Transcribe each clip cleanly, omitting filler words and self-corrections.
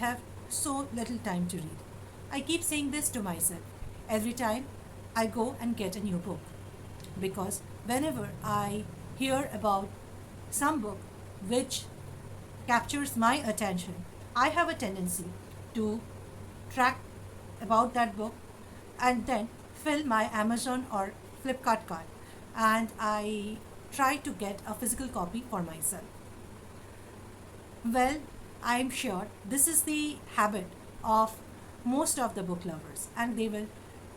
have so little time to read. I keep saying this to myself every time I go and get a new book, because whenever I hear about some book which captures my attention, I have a tendency to track about that book and then fill my Amazon or Flipkart cart, and I try to get a physical copy for myself. Well, I'm sure this is the habit of most of the book lovers, and they will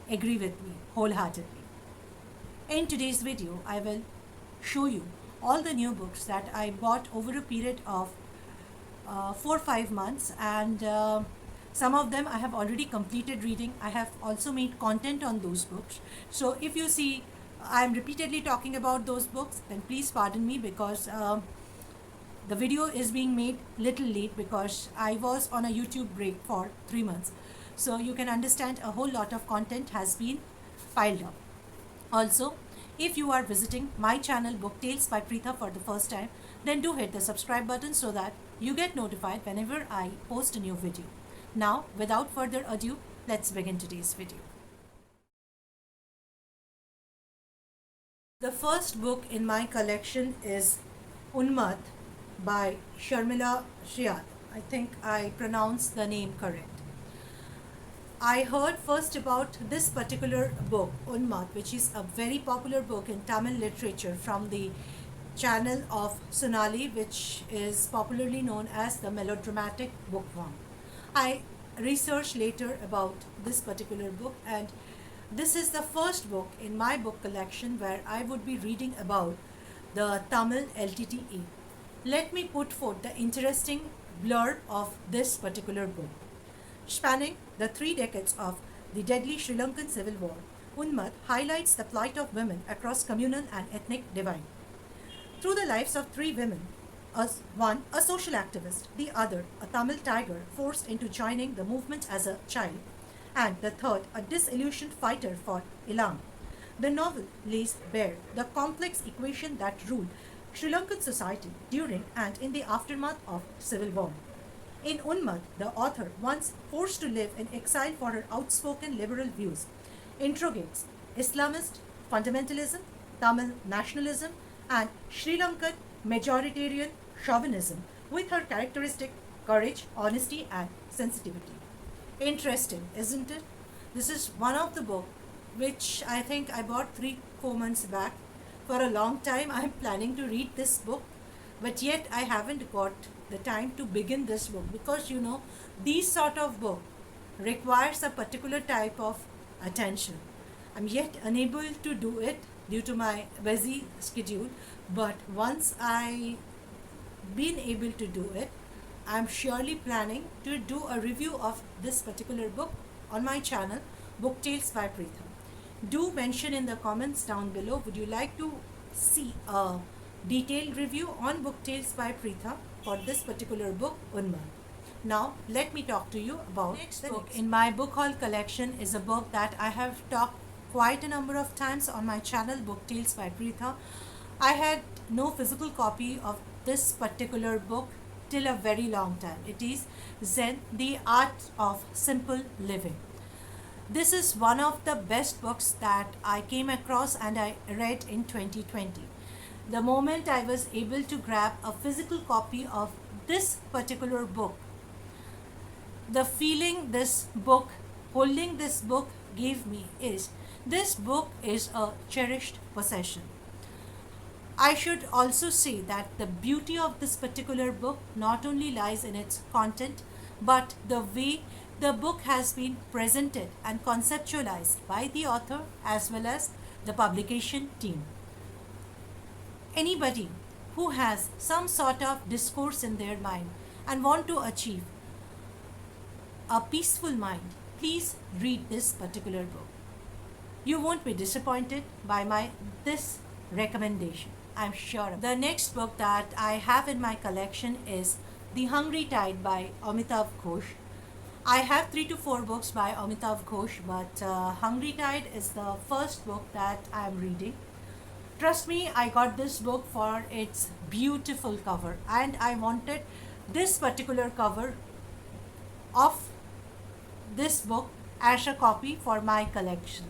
agree with me wholeheartedly. In today's video, I will show you all the new books that I bought over a period of 4 or 5 months, and some of them I have already completed reading. I have also made content on those books. So if you see I'm repeatedly talking about those books, then please pardon me, because the video is being made little late because I was on a YouTube break for 3 months. So you can understand a whole lot of content has been piled up. Also, if you are visiting my channel Book Tales by Preetha for the first time, then do hit the subscribe button so that you get notified whenever I post a new video. Now, without further ado, let's begin today's video. The first book in my collection is Unmat by Sharmila Shiad. I think I pronounced the name correct. I heard first about this particular book, Unmat, which is a very popular book in Tamil literature from the channel of Sonali, which is popularly known as the melodramatic bookworm. I researched later about this particular book, and this is the first book in my book collection where I would be reading about the Tamil LTTE. Let me put forth the interesting blurb of this particular book. Spanning the 3 decades of the deadly Sri Lankan civil war, Unmat highlights the plight of women across communal and ethnic divide. Through the lives of 3 women, one a social activist, the other a Tamil tiger forced into joining the movement as a child, and the third a disillusioned fighter for Ilam. The novel lays bare the complex equation that ruled Sri Lankan society during and in the aftermath of civil war. In Unmat, the author, once forced to live in exile for her outspoken liberal views, interrogates Islamist fundamentalism, Tamil nationalism, and Sri Lankan majoritarian chauvinism with her characteristic courage, honesty, and sensitivity. Interesting, isn't it? This is one of the books which I think I bought 3 or 4 months back. For a long time I'm planning to read this book, but yet I haven't got the time to begin this book, because these sort of book requires a particular type of attention. I'm yet unable to do it due to my busy schedule, but once I been able to do it, I'm surely planning to do a review of this particular book on my channel Book Tales by Preetha. Do mention in the comments down below, would you like to see a detailed review on Book Tales by Preetha for this particular book, Unmat. Now, let me talk to you about the next book in my book haul collection. Is a book that I have talked quite a number of times on my channel, Book Tales by Preetha. I had no physical copy of this particular book till a very long time. It is Zen, the Art of Simple Living. This is one of the best books that I came across and I read in 2020. The moment I was able to grab a physical copy of this particular book, the feeling this book, holding this book gave me is, this book is a cherished possession. I should also say that the beauty of this particular book not only lies in its content, but the way the book has been presented and conceptualized by the author as well as the publication team. Anybody who has some sort of discourse in their mind and want to achieve a peaceful mind, please read this particular book. You won't be disappointed by this recommendation, I'm sure. The next book that I have in my collection is The Hungry Tide by Amitav Ghosh. I have 3 to 4 books by Amitav Ghosh, but Hungry Tide is the first book that I am reading. Trust me, I got this book for its beautiful cover, and I wanted this particular cover of this book as a copy for my collection.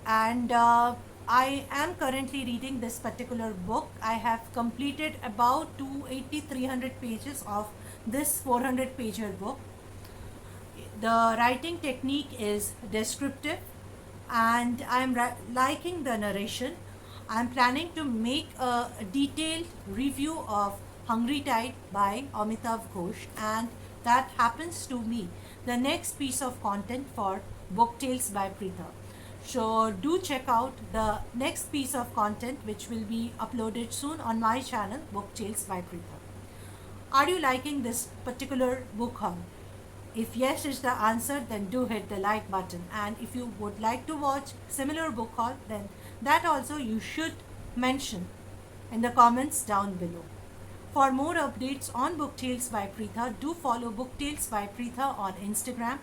And I am currently reading this particular book. I have completed about 280-300 pages of this 400 pager book. The writing technique is descriptive, and I'm liking the narration. I'm planning to make a detailed review of Hungry Tide by Amitav Ghosh, and that happens to be the next piece of content for Book Tales by Preetha. So do check out the next piece of content which will be uploaded soon on my channel, Book Tales by Preetha. Are you liking this particular book haul? If yes is the answer, then do hit the like button. And if you would like to watch similar book haul, then that also you should mention in the comments down below. For more updates on Book Tales by Preetha, do follow Book Tales by Preetha on Instagram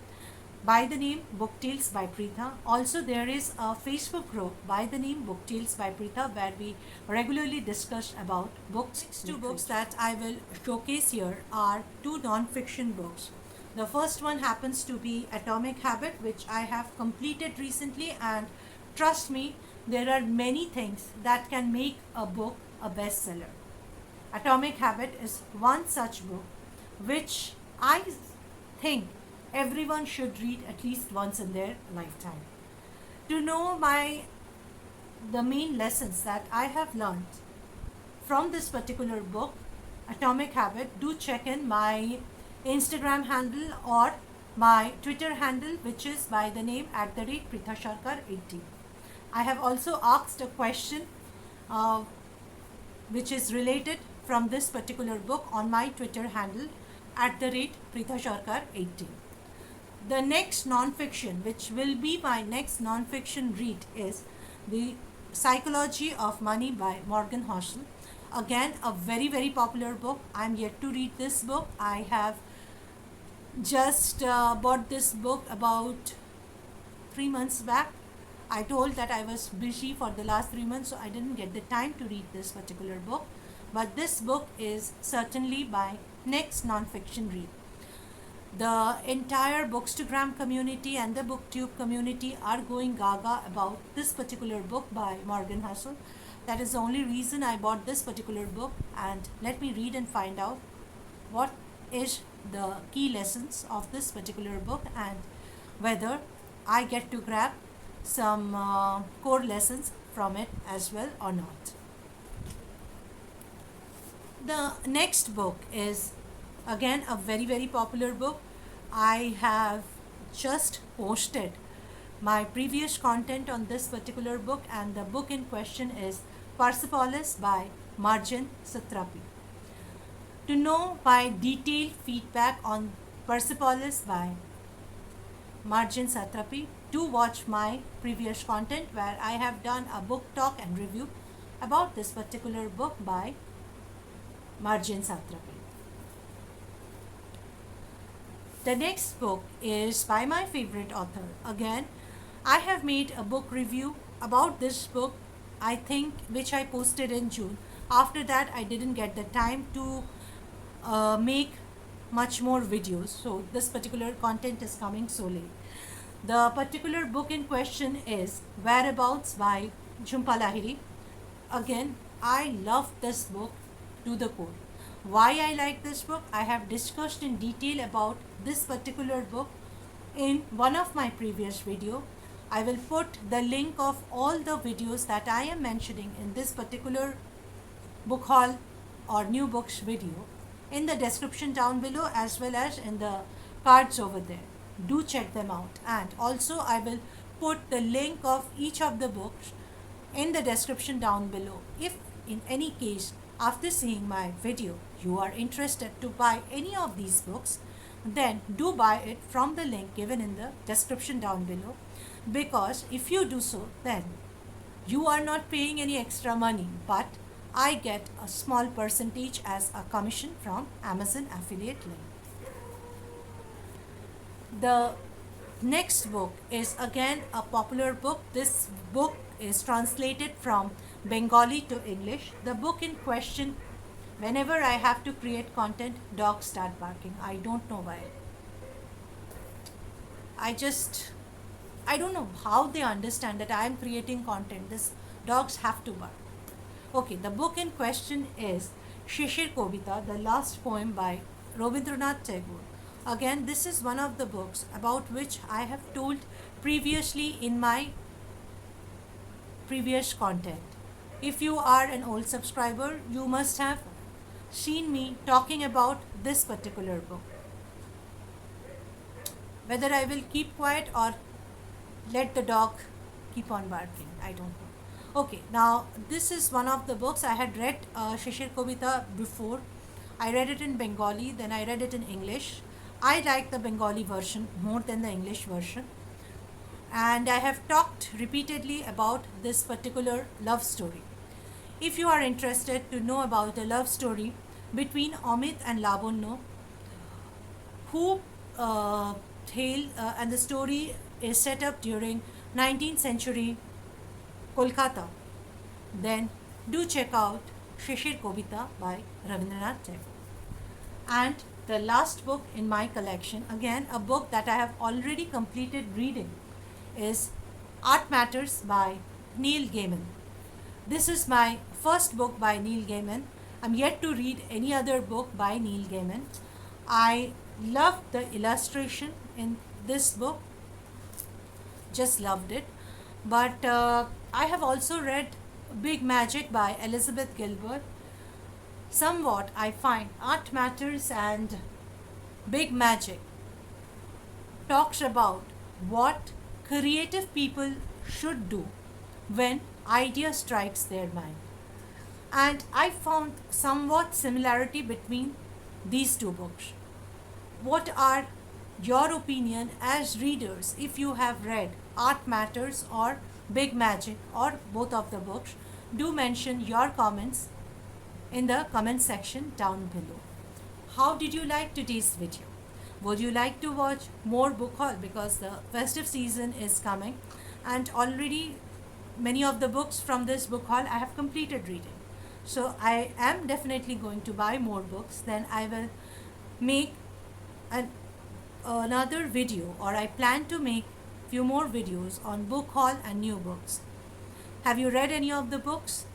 by the name Book Tales by Preetha. Also, there is a Facebook group by the name Book Tales by Preetha, where we regularly discuss about books. Next two books that I will showcase here are two non-fiction books. The first one happens to be Atomic Habit, which I have completed recently, and trust me, there are many things that can make a book a bestseller. Atomic Habit is one such book which I think everyone should read at least once in their lifetime. To know the main lessons that I have learned from this particular book, Atomic Habit, do check in my Instagram handle or my Twitter handle, which is by the name @PreethaSharkar80. I have also asked a question which is related from this particular book on my Twitter handle @PreethaSharkar80. The next non-fiction, which will be my next non-fiction read, is The Psychology of Money by Morgan Housel. Again, a very, very popular book. I'm yet to read this book. I have just bought this book about 3 months back. I told that I was busy for the last 3 months, so I didn't get the time to read this particular book. But this book is certainly my next non-fiction read. The entire Bookstagram community and the Booktube community are going gaga about this particular book by Morgan Housel. That is the only reason I bought this particular book, and let me read and find out what is the key lessons of this particular book and whether I get to grab some core lessons from it as well or not. The next book is again a very, very popular book. I have just posted my previous content on this particular book, and the book in question is Persepolis by Marjane Satrapi. To know my detailed feedback on Persepolis by Marjane Satrapi, do watch my previous content where I have done a book talk and review about this particular book by Marjane Satrapi. The next book is by my favorite author. Again, I have made a book review about this book, I think, which I posted in June. After that, I didn't get the time to make much more videos, so this particular content is coming so late. The particular book in question is Whereabouts by Jhumpa Lahiri. Again, I love this book to the core. Why I like this book, I have discussed in detail about this particular book in one of my previous video. I will put the link of all the videos that I am mentioning in this particular book haul or new books video in the description down below, as well as in the cards over there. Do check them out, and also I will put the link of each of the books in the description down below. If in any case after seeing my video you are interested to buy any of these books, then do buy it from the link given in the description down below, because if you do so, then you are not paying any extra money, but I get a small percentage as a commission from Amazon affiliate link. The next book is again a popular book. This book is translated from Bengali to English. The book in question, whenever I have to create content, dogs start barking. I don't know why. I don't know how they understand that I am creating content. These dogs have to bark. Okay, the book in question is Shishir Kobita, the last poem by Rabindranath Tagore. Again, this is one of the books about which I have told previously in my previous content. If you are an old subscriber, you must have seen me talking about this particular book. Whether I will keep quiet or let the dog keep on barking, I don't know. Okay, now this is one of the books. I had read Shishir Kobita before. I read it in Bengali, then I read it in English. I like the Bengali version more than the English version. And I have talked repeatedly about this particular love story. If you are interested to know about the love story between Amit and Lavanya, who and the story is set up during 19th century Kolkata, then do check out Shishir Kobita by Rabindranath Tagore. And the last book in my collection, again a book that I have already completed reading, is Art Matters by Neil Gaiman. This is my first book by Neil Gaiman. I'm yet to read any other book by Neil Gaiman. I loved the illustration in this book, just loved it. But I have also read Big Magic by Elizabeth Gilbert. Somewhat I find Art Matters and Big Magic talks about what creative people should do when idea strikes their mind. And I found somewhat similarity between these two books. What are your opinion as readers if you have read Art Matters or Big Magic or both of the books? Do mention your comments in the comment section down below. How did you like today's video? Would you like to watch more book haul, because the festive season is coming and already many of the books from this book haul I have completed reading. So I am definitely going to buy more books. Then I will make another video, or I plan to make few more videos on book haul and new books. Have you read any of the books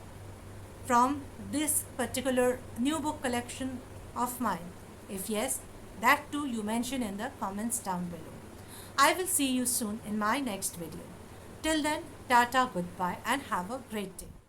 from this particular new book collection of mine? If yes, that too you mention in the comments down below. I will see you soon in my next video. Till then, tata, goodbye, and have a great day.